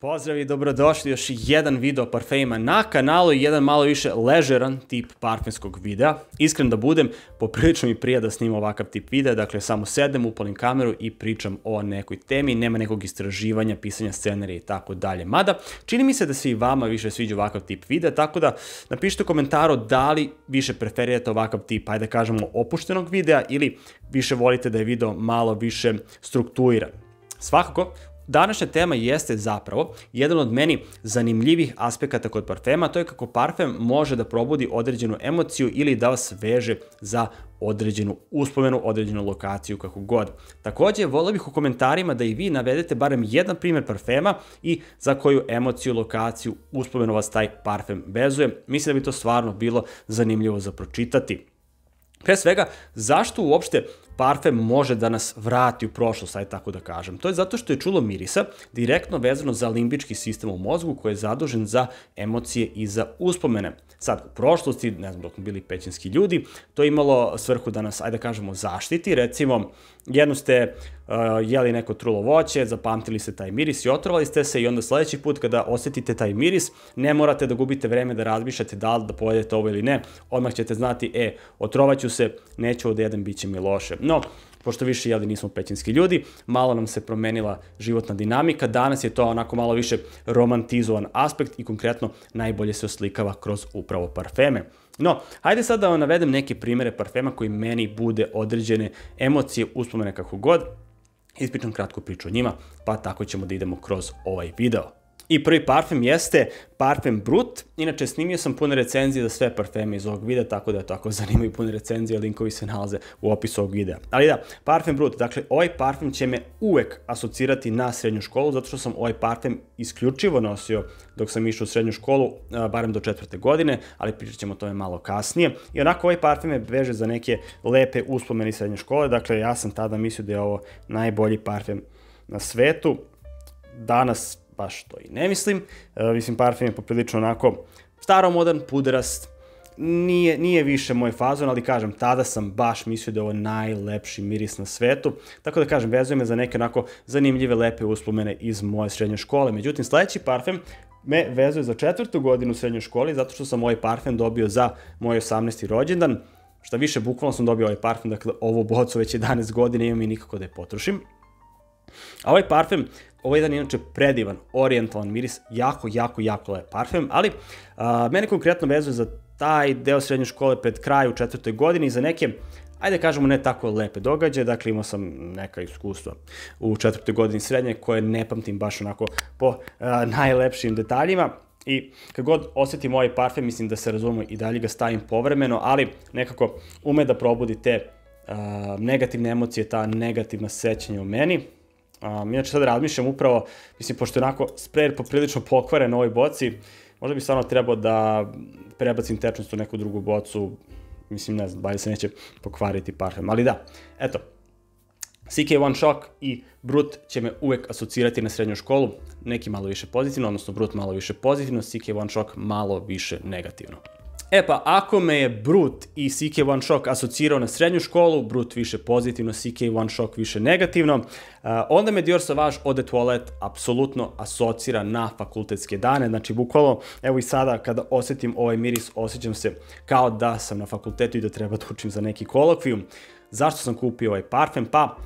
Pozdrav i dobrodošli još jedan video o parfemima na kanalu i jedan malo više ležeran tip parfemskog videa. Iskren da budem, poprilično mi prija da snimam ovakav tip videa, dakle samo sedem, upalim kameru i pričam o nekoj temi, nema nekog istraživanja, pisanja scenarija i tako dalje. Mada, čini mi se da se i vama više sviđa ovakav tip videa, tako da napišite u komentaru da li više preferirate ovakav tip, ajde kažemo, opuštenog videa ili više volite da je video malo više strukturiran. Svakako, današnja tema jeste zapravo jedan od meni zanimljivih aspekata kod parfema, to je kako parfem može da probudi određenu emociju ili da vas veže za određenu uspomenu, određenu lokaciju, kako god. Takođe, volio bih u komentarima da i vi navedete barem jedan primjer parfema i za koju emociju, lokaciju, uspomenu vas taj parfem vezuje. Mislim da bi to stvarno bilo zanimljivo za pročitati. Pre svega, zašto uopšte parfem može da nas vrati u prošlost, aj tako da kažem? To je zato što je čulo mirisa direktno vezano za limbički sistem u mozgu koji je zadužen za emocije i za uspomene. Sad, u prošlosti, ne znam, dok smo bili pećinski ljudi, to je imalo svrhu da nas, ajde da kažemo, zaštiti. Recimo, jedno ste jeli neko trulo voće, zapamtili ste taj miris i otrovali ste se i onda sledeći put kada osetite taj miris, ne morate da gubite vreme da razmišljate da li da pojedete ovo ili ne, odmah ćete znati, otrovaću se, neću da jedem, bit će mi loše. No, pošto više jeli nismo pećinski ljudi, malo nam se promenila životna dinamika, danas je to onako malo više romantizovan aspekt i konkretno najbolje se oslikava kroz upravo parfeme. No, hajde sad da vam navedem neke primere parfema koji meni bude određene emocije, uspomene, kako god. Ispričam kratku priču o njima, pa tako ćemo da idemo kroz ovaj video. I prvi parfem jeste parfem Brut. Inače, snimio sam pune recenzije za sve parfeme iz ovog videa, tako da ako zanimaju pune recenzije, linkovi se nalaze u opisu ovog videa. Ali da, parfem Brut, dakle, ovaj parfem će me uvek asocirati na srednju školu, zato što sam ovaj parfem isključivo nosio dok sam išao u srednju školu, barem do 4. godine, ali pričat ćemo o tome malo kasnije. I onako, ovaj parfem me veže za neke lepe uspomene iz srednje škole, dakle, ja sam tada mislio da je ovo najbolji parfem na svetu. Danas baš to i ne mislim. Mislim, parfem je poprilično onako staromodan, puderast, nije više moj fazon, ali kažem, tada sam baš mislio da je ovo najlepši miris na svetu, tako da kažem, vezuje me za neke onako zanimljive, lepe uspomene iz moje srednje škole. Međutim, sledeći parfem me vezuje za 4. godinu u srednjoj školi, zato što sam ovaj parfem dobio za moj 18. rođendan. Šta više, bukvalno sam dobio ovaj parfem, dakle, ovu bocu već 11 godina, imam i nikako da je potrošim. A ovaj parfem, ovo je jedan inače predivan, orijentalan miris, jako lep parfem, ali mene konkretno vezuje za taj deo srednje škole pred kraj u 4. godini i za neke, ajde kažemo, ne tako lepe događaje. Dakle, imao sam neka iskustva u 4. godini srednje koje ne pamtim baš onako po najlepšim detaljima. I kad god osetim ovaj parfem, mislim da se razumemo, i dalje ga stavim povremeno, ali nekako ume da probudi te negativne emocije, ta negativna sećanja u meni. Inače sad razmišljam upravo, mislim, pošto je onako sprej poprilično pokvaren na ovoj boci, možda bi stvarno trebao da prebacim tečnost u neku drugu bocu, mislim, ne znam, da se neće pokvariti parfem, ali da, eto. CK1 Shock i Brut će me uvek asocirati na srednju školu, neki malo više pozitivno, odnosno Brut malo više pozitivno, CK1 Shock malo više negativno. E pa, ako me je Brut i CK1 Shock asocirao na srednju školu, Brut više pozitivno, CK1 Shock više negativno, onda me Dior Sauvage Eau de Toilette apsolutno asocira na fakultetske dane. Znači, bukvalno, evo i sada kada osetim ovaj miris, osjećam se kao da sam na fakultetu i da treba da učim za neki kolokvijum. Zašto sam kupio ovaj parfem? Pa,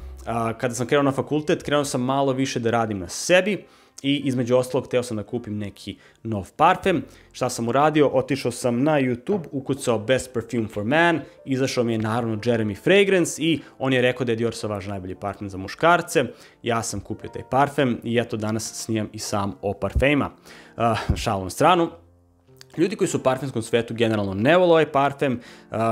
kada sam krenuo na fakultet, krenuo sam malo više da radim na sebi, i između ostalog hteo sam da kupim neki nov parfem. Šta sam uradio? Otišao sam na YouTube, ukucao Best Perfume for Man, izašao mi je naravno Jeremy Fragrance i on je rekao da je Dior Sauvage najbolji parfem za muškarce. Ja sam kupio taj parfem i eto danas snimam i sam o parfemima. Šalu na stranu. Ljudi koji su u parfemskom svetu generalno ne vole ovaj parfem,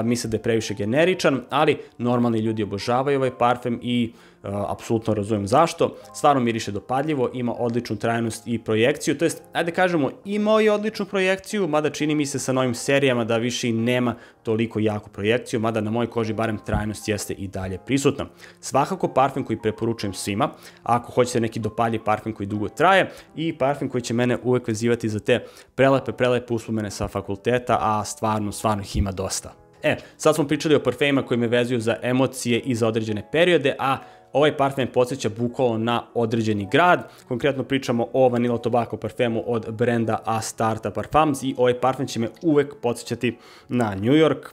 misle da je previše generičan, ali normalni ljudi obožavaju ovaj parfem i apsolutno razumem zašto. Stvarno miriše dopadljivo, ima odličnu trajnost i projekciju, to jest, ajde kažemo, imao je odličnu projekciju, mada čini mi se sa novim serijama da više i nema toliko jaku projekciju, mada na mojoj koži barem trajnost jeste i dalje prisutna. Svakako parfem koji preporučujem svima, ako hoćete neki dopadljiv parfem koji dugo traje i parfem koji će mene uvek vezivati za te prelepe uspomene sa fakulteta, a stvarno ih ima dosta. Sad smo pričali o parfemima koji me vezuju za emocije i za određene periode, a Ovaj parfem podsjeća bukvalno na određeni grad, konkretno pričamo o Vanilla Tobacco parfemu od brenda Astarta Parfums i ovaj parfem će me uvek podsjećati na New York.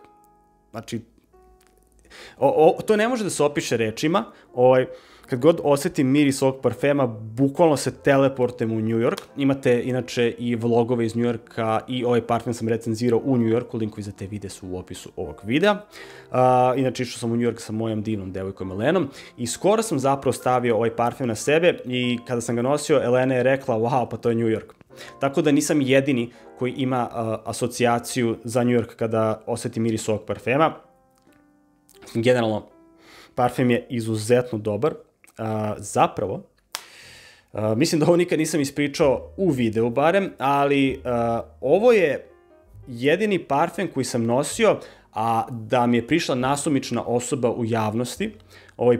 Znači, to ne može da se opiše rečima, kad god osetim miris ovog parfema, bukvalno se teleportem u New York. Imate inače i vlogove iz New Yorka i ovaj parfem sam recenzirao u New Yorku, linkovi za te videe su u opisu ovog videa. Inače išao sam u New York sa mojom divnom devojkom Elenom i skoro sam zapravo stavio ovaj parfem na sebe i kada sam ga nosio, Elena je rekla, wow, pa to je New York. Tako da nisam jedini koji ima asocijaciju za New York kada oseti miris ovog parfema. Generalno, parfem je izuzetno dobar. Zapravo, mislim da ovo nikad nisam ispričao u videu barem, ali ovo je jedini parfem koji sam nosio, a da mi je prišla nasumična osoba u javnosti,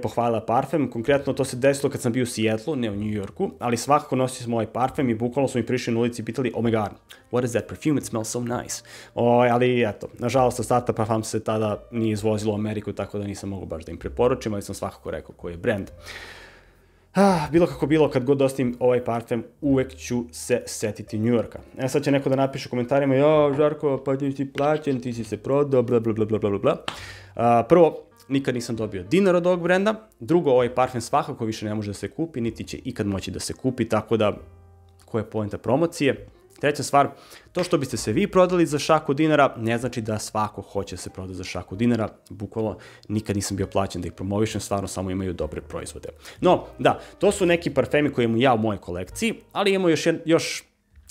pohvalila parfem. Konkretno to se desilo kad sam bio u Seattlu, ne u New Yorku, ali svakako nosio sam ovaj parfem i bukvalno su mi prišli na ulici i pitali, oh my god, what is that perfume? It smells so nice. Ali eto, nažalost, Astarta Parfum se tada nije izvozilo u Ameriku, tako da nisam mogu baš da im preporučim, ali sam svakako rekao koji je brand. Bilo kako bilo, kad god dostim ovaj parfem, uvek ću se setiti New Yorka. Sad će neko da napiše u komentarima, jo, Žarko, pa ti si plaćen, ti si se prodao, bla, bla, bla, bla, bla, bla. Prvo, nikad nisam dobio dinar od ovog brenda. Drugo, ovaj parfem svakako više ne može da se kupi, niti će ikad moći da se kupi, tako da, koja je poenta promocije? Treća stvar, to što biste se vi prodali za šaku dinara, ne znači da svako hoće da se proda za šaku dinara. Bukvalno, nikad nisam bio plaćen da ih promovišem, stvarno samo imaju dobre proizvode. No, da, to su neki parfemi koje imam ja u mojoj kolekciji, ali imamo još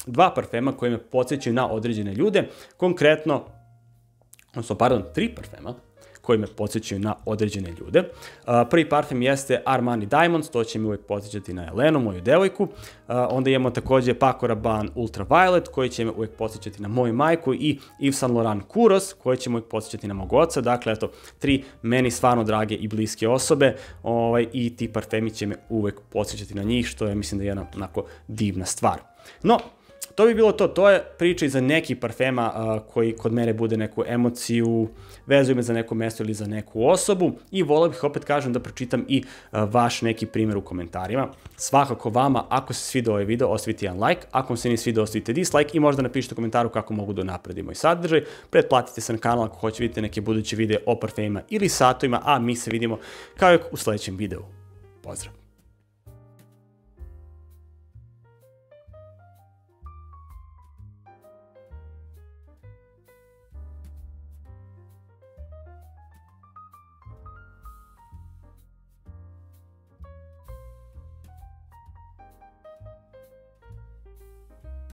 dva parfema koje me podsjećaju na određene ljude, konkretno, tri parfema koji me podsjećaju na određene ljude. Prvi parfem jeste Armani Diamonds, to će mi uvek podsjećati na Elenu, moju devojku. Onda imamo takođe Paco Rabanne Ultraviolet, koji će me uvek podsjećati na moju majku i Yves Saint Laurent Kouros, koji će me uvek podsjećati na mog oca. Dakle, eto, tri meni stvarno drage i bliske osobe i ti parfemi će me uvek podsjećati na njih, što je, mislim da je jedna onako divna stvar. No, to bi bilo to, to je priča iza nekih parfema koji kod mene bude neku emociju, vezuju me za neko mesto ili za neku osobu i volio bih opet kažem da pročitam i vaš neki primjer u komentarima. Svakako vama, ako se svidio ovaj video, ostavite jedan like, ako vam se nije svidio, ostavite dislike i možda napišite u komentaru kako mogu da napredimo i sadržaj. Pretplatite se na kanal ako hoćete vidjeti neke buduće videe o parfemima ili satovima, a mi se vidimo kao i u sledećem videu. Pozdrav!